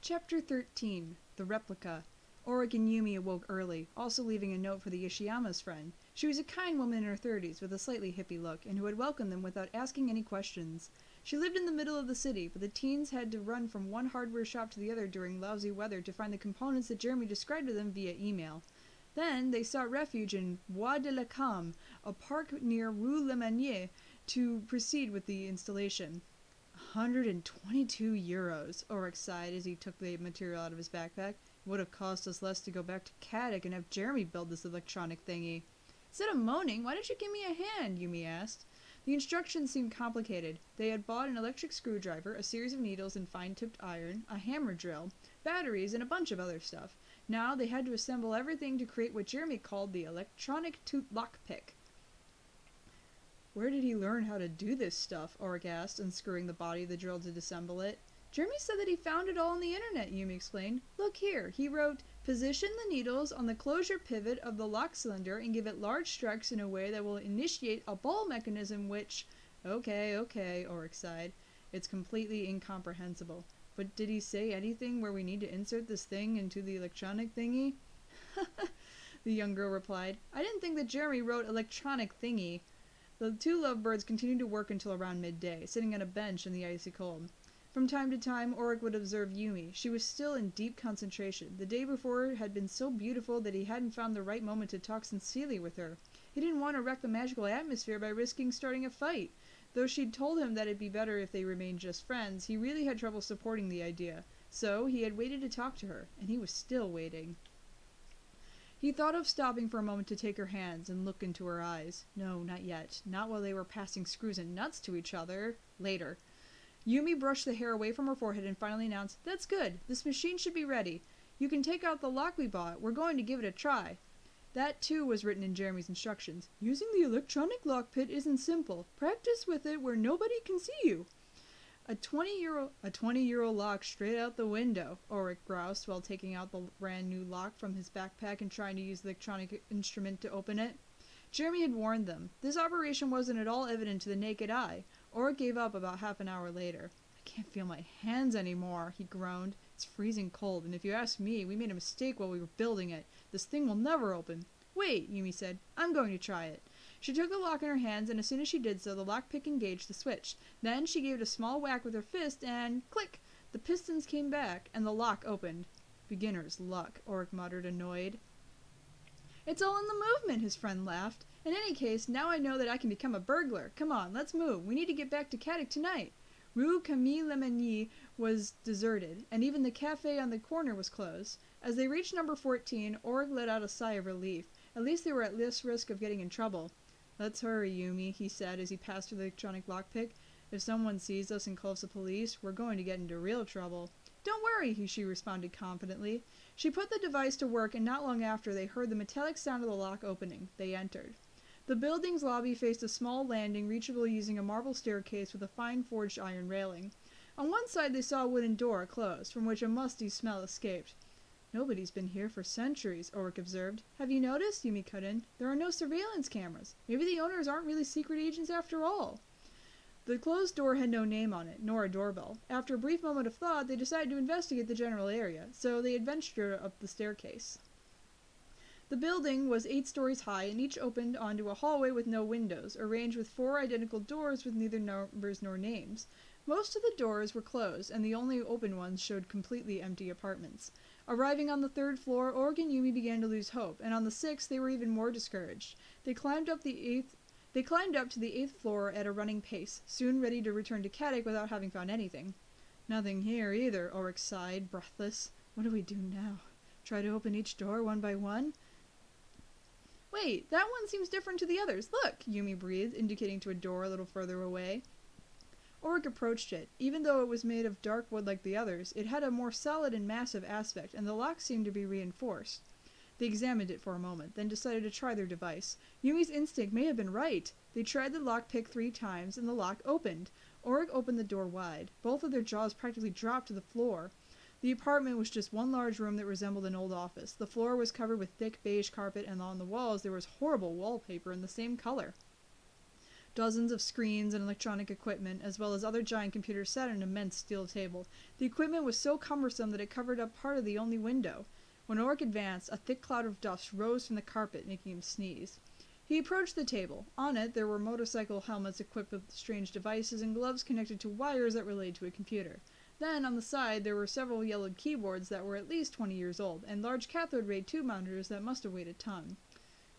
Chapter 13. The Replica. Auric and Yumi awoke early, also leaving a note for the Ishiyama's friend. She was a kind woman in her 30s with a slightly hippie look, and who had welcomed them without asking any questions. She lived in the middle of the city, but the teens had to run from one hardware shop to the other during lousy weather to find the components that Jeremy described to them via email. Then they sought refuge in Bois de la Cam, a park near Rue Lemanier, to proceed with the installation. 122 euros, Auric sighed as he took the material out of his backpack. It would have cost us less to go back to Caddick and have Jeremy build this electronic thingy. Instead of moaning, why don't you give me a hand? Yumi asked. The instructions seemed complicated. They had bought an electric screwdriver, a series of needles and fine-tipped iron, a hammer drill, batteries, and a bunch of other stuff. Now they had to assemble everything to create what Jeremy called the electronic lockpick. Where did he learn how to do this stuff? Auric asked, unscrewing the body of the drill to disassemble it. Jeremy said that he found it all on the internet, Yumi explained. Look here, he wrote, position the needles on the closure pivot of the lock cylinder and give it large strokes in a way that will initiate a ball mechanism which... Okay, Auric sighed. It's completely incomprehensible. But did he say anything where we need to insert this thing into the electronic thingy? The young girl replied. I didn't think that Jeremy wrote electronic thingy. The two lovebirds continued to work until around midday, sitting on a bench in the icy cold. From time to time, Auric would observe Yumi. She was still in deep concentration. The day before had been so beautiful that he hadn't found the right moment to talk sincerely with her. He didn't want to wreck the magical atmosphere by risking starting a fight. Though she'd told him that it'd be better if they remained just friends, he really had trouble supporting the idea. So he had waited to talk to her, and he was still waiting. He thought of stopping for a moment to take her hands and look into her eyes. No, not yet. Not while they were passing screws and nuts to each other. Later. Yumi brushed the hair away from her forehead and finally announced, That's good. This machine should be ready. You can take out the lock we bought. We're going to give it a try. That, too, was written in Jeremy's instructions. Using the electronic lock pit isn't simple. Practice with it where nobody can see you. A 20-euro lock straight out the window, Auric groused while taking out the brand new lock from his backpack and trying to use the electronic instrument to open it. Jeremy had warned them. This operation wasn't at all evident to the naked eye. Auric gave up about half an hour later. I can't feel my hands anymore, he groaned. It's freezing cold, and if you ask me, we made a mistake while we were building it. This thing will never open. Wait, Yumi said. I'm going to try it. She took the lock in her hands, and as soon as she did so, the lockpick engaged the switch. Then she gave it a small whack with her fist, and click! The pistons came back, and the lock opened. Beginner's luck, Auric muttered, annoyed. It's all in the movement, his friend laughed. In any case, now I know that I can become a burglar. Come on, let's move. We need to get back to Caddick tonight. Rue Camille Lemanier was deserted, and even the cafe on the corner was closed. As they reached number 14, Auric let out a sigh of relief. At least they were at less risk of getting in trouble. Let's hurry, Yumi, he said as he passed her the electronic lockpick. If someone sees us and calls the police, we're going to get into real trouble. Don't worry, she responded confidently. She put the device to work, and not long after they heard the metallic sound of the lock opening. They entered. The building's lobby faced a small landing reachable using a marble staircase with a fine forged iron railing. On one side they saw a wooden door closed, from which a musty smell escaped. Nobody's been here for centuries, Auric observed. Have you noticed? Yumi cut in. There are no surveillance cameras. Maybe the owners aren't really secret agents after all. The closed door had no name on it, nor a doorbell. After a brief moment of thought, they decided to investigate the general area, so they adventured up the staircase. The building was 8 stories high, and each opened onto a hallway with no windows, arranged with 4 identical doors with neither numbers nor names. Most of the doors were closed, and the only open ones showed completely empty apartments. Arriving on the 3rd floor, Auric and Yumi began to lose hope, and on the 6th they were even more discouraged. They climbed up to the 8th floor at a running pace, soon ready to return to Caddick without having found anything. Nothing here either, Auric sighed, breathless. What do we do now? Try to open each door one by one? Wait, that one seems different to the others. Look, Yumi breathed, indicating to a door a little further away. Auric approached it. Even though it was made of dark wood like the others, it had a more solid and massive aspect, and the lock seemed to be reinforced. They examined it for a moment, then decided to try their device. Yumi's instinct may have been right. They tried the lockpick 3 times, and the lock opened. Auric opened the door wide. Both of their jaws practically dropped to the floor. The apartment was just one large room that resembled an old office. The floor was covered with thick beige carpet, and on the walls there was horrible wallpaper in the same color. Dozens of screens and electronic equipment, as well as other giant computers, sat at an immense steel table. The equipment was so cumbersome that it covered up part of the only window. When Ulrich advanced, a thick cloud of dust rose from the carpet, making him sneeze. He approached the table. On it, there were motorcycle helmets equipped with strange devices and gloves connected to wires that relayed to a computer. Then, on the side, there were several yellowed keyboards that were at least 20 years old, and large cathode ray tube monitors that must have weighed a ton.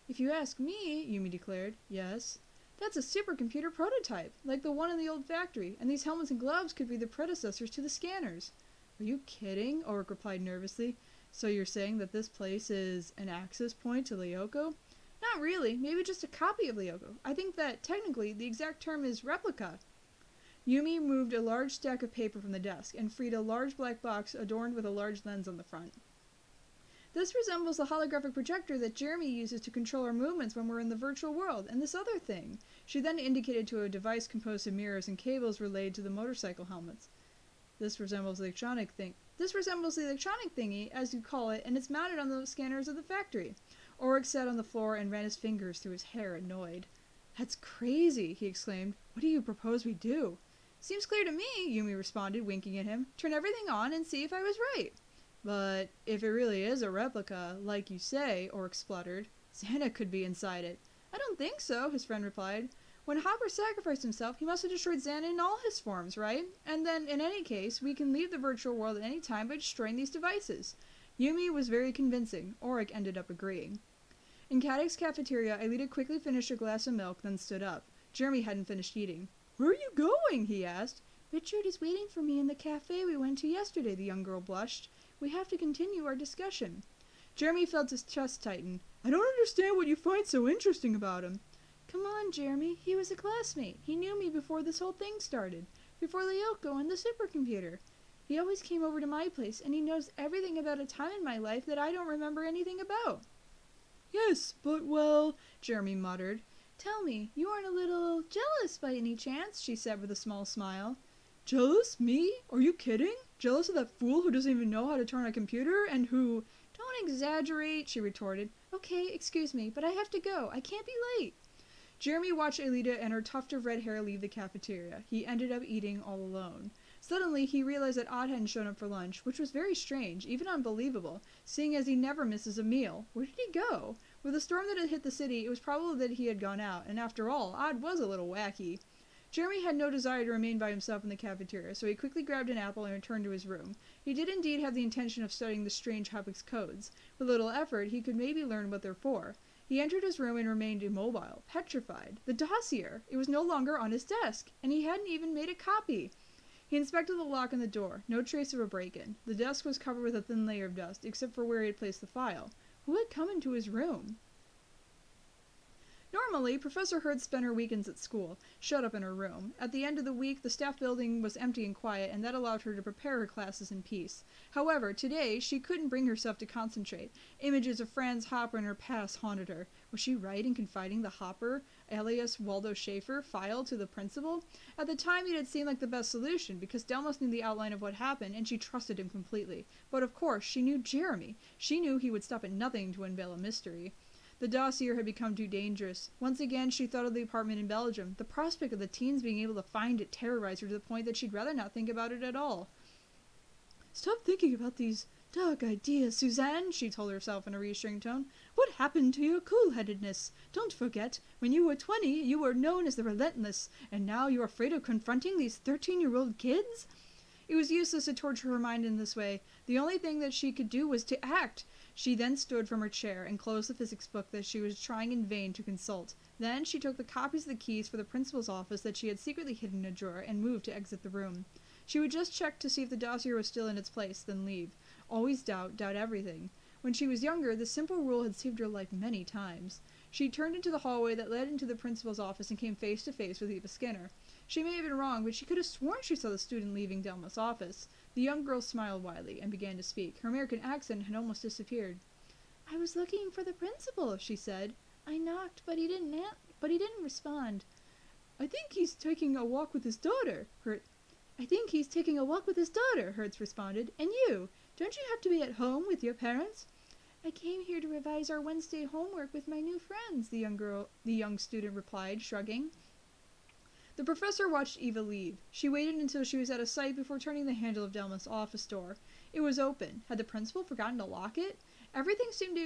"If you ask me," Yumi declared. "Yes?" "That's a supercomputer prototype, like the one in the old factory, and these helmets and gloves could be the predecessors to the scanners." "Are you kidding?" Ulrich replied nervously. "So you're saying that this place is an access point to Lyoko?" "Not really. Maybe just a copy of Lyoko. I think that, technically, the exact term is replica." Yumi moved a large stack of paper from the desk and freed a large black box adorned with a large lens on the front. "This resembles the holographic projector that Jeremy uses to control our movements when we're in the virtual world, and this other thing." She then indicated to a device composed of mirrors and cables relayed to the motorcycle helmets. This resembles the electronic thingy, as you call it, and it's mounted on the scanners of the factory." Ulrich sat on the floor and ran his fingers through his hair, annoyed. "That's crazy," he exclaimed. "What do you propose we do?" "Seems clear to me," Yumi responded, winking at him. "Turn everything on and see if I was right." "But if it really is a replica, like you say," Ulrich spluttered, "Santa could be inside it." "I don't think so," his friend replied. "When Hopper sacrificed himself, he must have destroyed Santa in all his forms, right? And then, in any case, we can leave the virtual world at any time by destroying these devices." Yumi was very convincing. Ulrich ended up agreeing. In Caddick's cafeteria, Aelita quickly finished her glass of milk, then stood up. Jeremy hadn't finished eating. "Where are you going?" he asked. "Richard is waiting for me in the cafe we went to yesterday," the young girl blushed. "We have to continue our discussion." Jeremy felt his chest tighten. "I don't understand what you find so interesting about him." "Come on, Jeremy. He was a classmate. He knew me before this whole thing started. Before Lyoko and the supercomputer. He always came over to my place, and he knows everything about a time in my life that I don't remember anything about." "Yes, but well," Jeremy muttered. "Tell me, you aren't a little jealous by any chance?" she said with a small smile. "Jealous? Me? Are you kidding? Jealous of that fool who doesn't even know how to turn a computer and who—" "Don't exaggerate," she retorted. "Okay, excuse me, but I have to go. I can't be late." Jeremy watched Aelita and her tuft of red hair leave the cafeteria. He ended up eating all alone. Suddenly, he realized that Odd hadn't shown up for lunch, which was very strange, even unbelievable, seeing as he never misses a meal. Where did he go? With the storm that had hit the city, it was probable that he had gone out, and after all, Odd was a little wacky. Jeremy had no desire to remain by himself in the cafeteria, so he quickly grabbed an apple and returned to his room. He did indeed have the intention of studying the strange Hubbox codes. With little effort, he could maybe learn what they're for. He entered his room and remained immobile, petrified. The dossier! It was no longer on his desk, and he hadn't even made a copy. He inspected the lock on the door. No trace of a break-in. The desk was covered with a thin layer of dust, except for where he had placed the file. Who had come into his room? Normally, Professor Hurd spent her weekends at school, shut up in her room. At the end of the week, the staff building was empty and quiet, and that allowed her to prepare her classes in peace. However, today, she couldn't bring herself to concentrate. Images of Franz Hopper in her past haunted her. Was she right in confiding the Hopper, alias Waldo Schaefer, file to the principal? At the time, it had seemed like the best solution, because Delmas knew the outline of what happened, and she trusted him completely. But of course, she knew Jeremy. She knew he would stop at nothing to unveil a mystery. The dossier had become too dangerous. Once again, she thought of the apartment in Belgium. The prospect of the teens being able to find it terrorized her to the point that she'd rather not think about it at all. "Stop thinking about these dark ideas, Suzanne," she told herself in a reassuring tone. "What happened to your cool-headedness? Don't forget, when you were 20, you were known as the Relentless, and now you're afraid of confronting these 13-year-old kids?" It was useless to torture her mind in this way. The only thing that she could do was to act. She then stood from her chair and closed the physics book that she was trying in vain to consult. Then she took the copies of the keys for the principal's office that she had secretly hidden in a drawer and moved to exit the room. She would just check to see if the dossier was still in its place, then leave. Always doubt everything. When she was younger, this simple rule had saved her life many times. She turned into the hallway that led into the principal's office and came face to face with Eva Skinner. She may have been wrong, but she could have sworn she saw the student leaving Delma's office. The young girl smiled widely and began to speak. Her American accent had almost disappeared. "I was looking for the principal," she said. "I knocked, but he didn't respond." "I think he's taking a walk with his daughter," Hertz responded. "And you? Don't you have to be at home with your parents?" "I came here to revise our Wednesday homework with my new friends," the young student replied, shrugging. The professor watched Eva leave. She waited until she was out of sight before turning the handle of Delma's office door. It was open. Had the principal forgotten to lock it? Everything seemed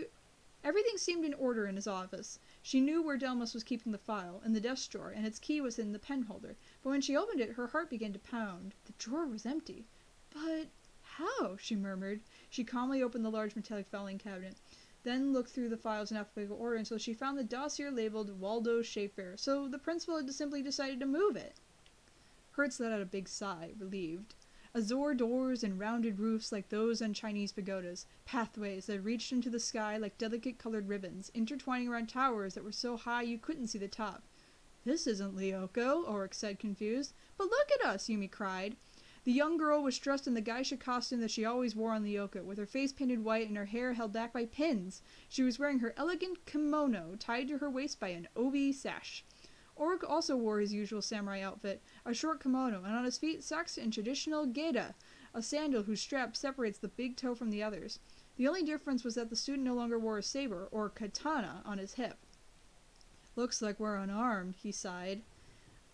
in order in his office. She knew where Delmas was keeping the file, in the desk drawer, and its key was in the pen holder. But when she opened it, her heart began to pound. The drawer was empty. But how? She murmured. She calmly opened the large metallic filing cabinet, then looked through the files in alphabetical order until she found the dossier labeled Waldo Schaefer, so the principal had simply decided to move it. Hertz let out a big sigh, relieved. Azure doors and rounded roofs like those on Chinese pagodas, pathways that reached into the sky like delicate colored ribbons, intertwining around towers that were so high you couldn't see the top. This isn't Lyoko, Ulrich said, confused. But look at us, Yumi cried. The young girl was dressed in the geisha costume that she always wore on Lyoko, with her face painted white and her hair held back by pins. She was wearing her elegant kimono tied to her waist by an obi sash. Ulrich also wore his usual samurai outfit, a short kimono, and on his feet socks in traditional geida, a sandal whose strap separates the big toe from the others. The only difference was that the student no longer wore a saber, or katana, on his hip. Looks like we're unarmed, he sighed.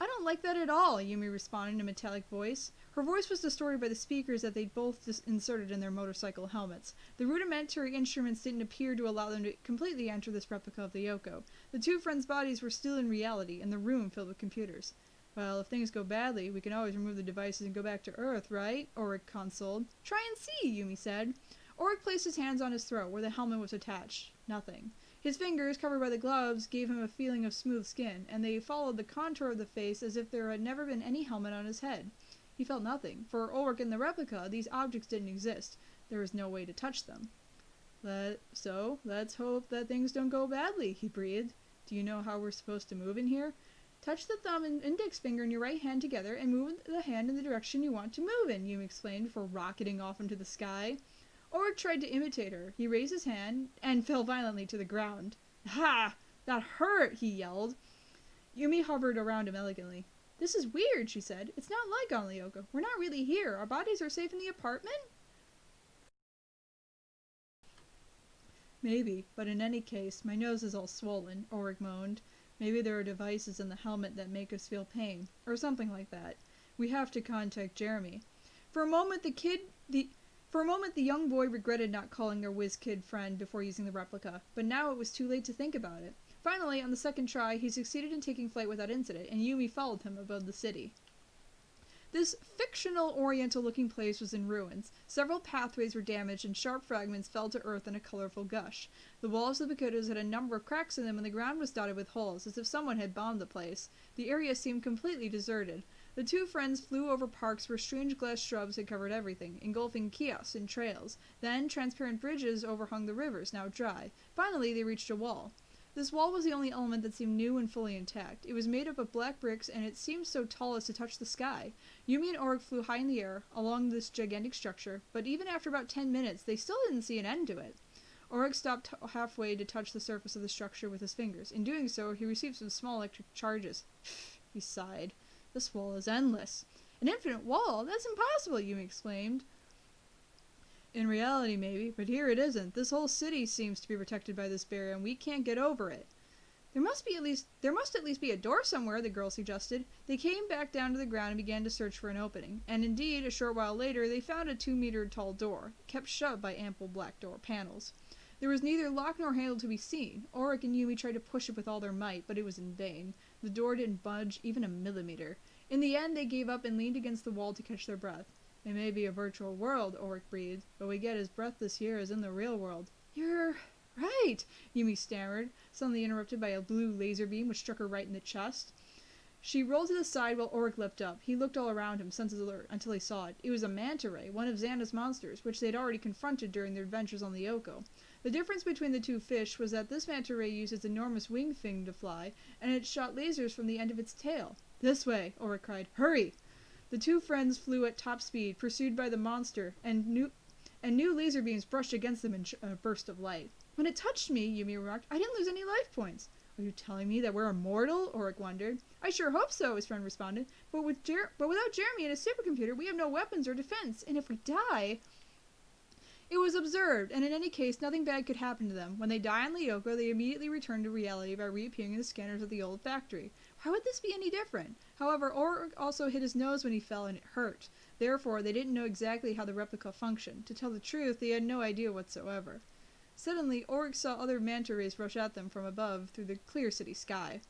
I don't like that at all, Yumi responded in a metallic voice. Her voice was distorted by the speakers that they'd both inserted in their motorcycle helmets. The rudimentary instruments didn't appear to allow them to completely enter this replica of the Yoko. The two friends' bodies were still in reality, and the room filled with computers. Well, if things go badly, we can always remove the devices and go back to Earth, right? Ulrich consoled. Try and see, Yumi said. Ulrich placed his hands on his throat, where the helmet was attached. Nothing. His fingers, covered by the gloves, gave him a feeling of smooth skin, and they followed the contour of the face as if there had never been any helmet on his head. He felt nothing. For Ulrich in the replica, these objects didn't exist. There was no way to touch them. So, let's hope that things don't go badly, he breathed. Do you know how we're supposed to move in here? Touch the thumb and index finger in your right hand together and move the hand in the direction you want to move in, Yumi explained before rocketing off into the sky. Ulrich tried to imitate her. He raised his hand and fell violently to the ground. Ha! That hurt, he yelled. Yumi hovered around him elegantly. This is weird, she said. It's not like on Lyoko. We're not really here. Our bodies are safe in the apartment? Maybe, but in any case, my nose is all swollen, Ulrich moaned. Maybe there are devices in the helmet that make us feel pain, or something like that. We have to contact Jeremy. For a moment, the young boy regretted not calling their whiz-kid friend before using the replica, but now it was too late to think about it. Finally, on the second try, he succeeded in taking flight without incident, and Yumi followed him above the city. This fictional oriental-looking place was in ruins. Several pathways were damaged, and sharp fragments fell to earth in a colorful gush. The walls of the pagodas had a number of cracks in them, and the ground was dotted with holes, as if someone had bombed the place. The area seemed completely deserted. The two friends flew over parks where strange glass shrubs had covered everything, engulfing kiosks and trails. Then, transparent bridges overhung the rivers, now dry. Finally, they reached a wall. This wall was the only element that seemed new and fully intact. It was made up of black bricks, and it seemed so tall as to touch the sky. Yumi and Ulrich flew high in the air, along this gigantic structure, but even after about 10 minutes, they still didn't see an end to it. Ulrich stopped halfway to touch the surface of the structure with his fingers. In doing so, he received some small electric charges. He sighed. This wall is endless. An infinite wall? That's impossible, Yumi exclaimed. In reality, maybe, but here it isn't. This whole city seems to be protected by this barrier, and we can't get over it. There must at least be a door somewhere, the girl suggested. They came back down to the ground and began to search for an opening. And indeed, a short while later, they found a 2-meter-tall door, kept shut by ample black door panels. There was neither lock nor handle to be seen. Ulrich and Yumi tried to push it with all their might, but it was in vain. The door didn't budge even a millimeter. In the end, they gave up and leaned against the wall to catch their breath. It may be a virtual world, Ulrich breathed, but we get as breathless here as in the real world. You're right, Yumi stammered, suddenly interrupted by a blue laser beam which struck her right in the chest. She rolled to the side while Ulrich leapt up. He looked all around him, senses alert, until he saw it. It was a manta ray, one of Xana's monsters, which they had already confronted during their adventures on the Yoko. The difference between the two fish was that this manta ray used its enormous wing fin to fly, and it shot lasers from the end of its tail. This way, Ulrich cried. Hurry! The two friends flew at top speed, pursued by the monster, and new laser beams brushed against them in a burst of light. When it touched me, Yumi remarked, I didn't lose any life points. Are you telling me that we're immortal? Ulrich wondered. I sure hope so, his friend responded. But without Jeremy and his supercomputer, we have no weapons or defense, and if we die... It was observed, and in any case, nothing bad could happen to them. When they die on Lyoko, they immediately return to reality by reappearing in the scanners of the old factory. How would this be any different? However, Org also hit his nose when he fell and it hurt. Therefore, they didn't know exactly how the replica functioned. To tell the truth, they had no idea whatsoever. Suddenly, Org saw other manta rays rush at them from above through the clear city sky.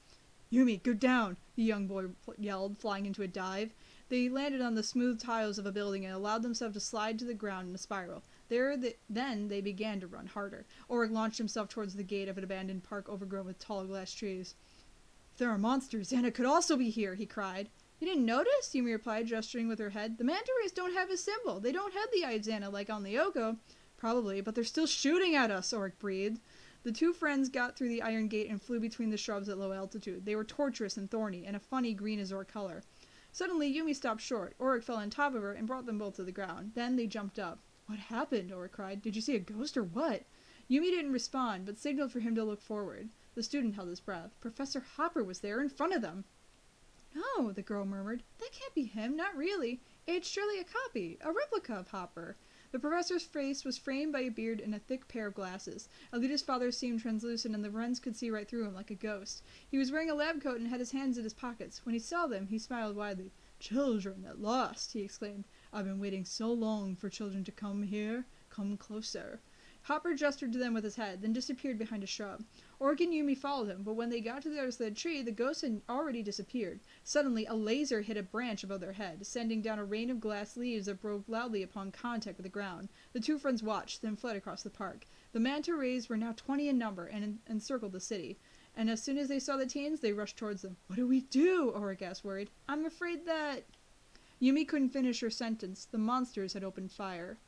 "Yumi, go down!" the young boy yelled, flying into a dive. They landed on the smooth tiles of a building and allowed themselves to slide to the ground in a spiral. Then they began to run harder. Org launched himself towards the gate of an abandoned park overgrown with tall glass trees. "If there are monsters, Xana could also be here!" he cried. "You didn't notice?" Yumi replied, gesturing with her head. "The manta rays don't have a symbol. They don't have the eye of Xana like on Lyoko." "Probably, but they're still shooting at us," Org breathed. The two friends got through the iron gate and flew between the shrubs at low altitude. They were tortuous and thorny, and a funny green azure color. Suddenly, Yumi stopped short. Org fell on top of her and brought them both to the ground. Then they jumped up. "What happened?" Org cried. "Did you see a ghost or what?" Yumi didn't respond, but signaled for him to look forward. The student held his breath. Professor Hopper was there in front of them. "No," the girl murmured. "That can't be him, not really. It's surely a copy, a replica of Hopper." The professor's face was framed by a beard and a thick pair of glasses. Alita's father seemed translucent, and the friends could see right through him like a ghost. He was wearing a lab coat and had his hands in his pockets. When he saw them, he smiled widely. "Children, at last!" he exclaimed. "I've been waiting so long for children to come here. Come closer." Hopper gestured to them with his head, then disappeared behind a shrub. Org and Yumi followed him, but when they got to the other side of the tree, the ghost had already disappeared. Suddenly, a laser hit a branch above their head, sending down a rain of glass leaves that broke loudly upon contact with the ground. The two friends watched, then fled across the park. The manta rays were now 20 in number and encircled the city. And as soon as they saw the teens, they rushed towards them. "What do we do?" Org asked, worried. "I'm afraid that..." Yumi couldn't finish her sentence. The monsters had opened fire.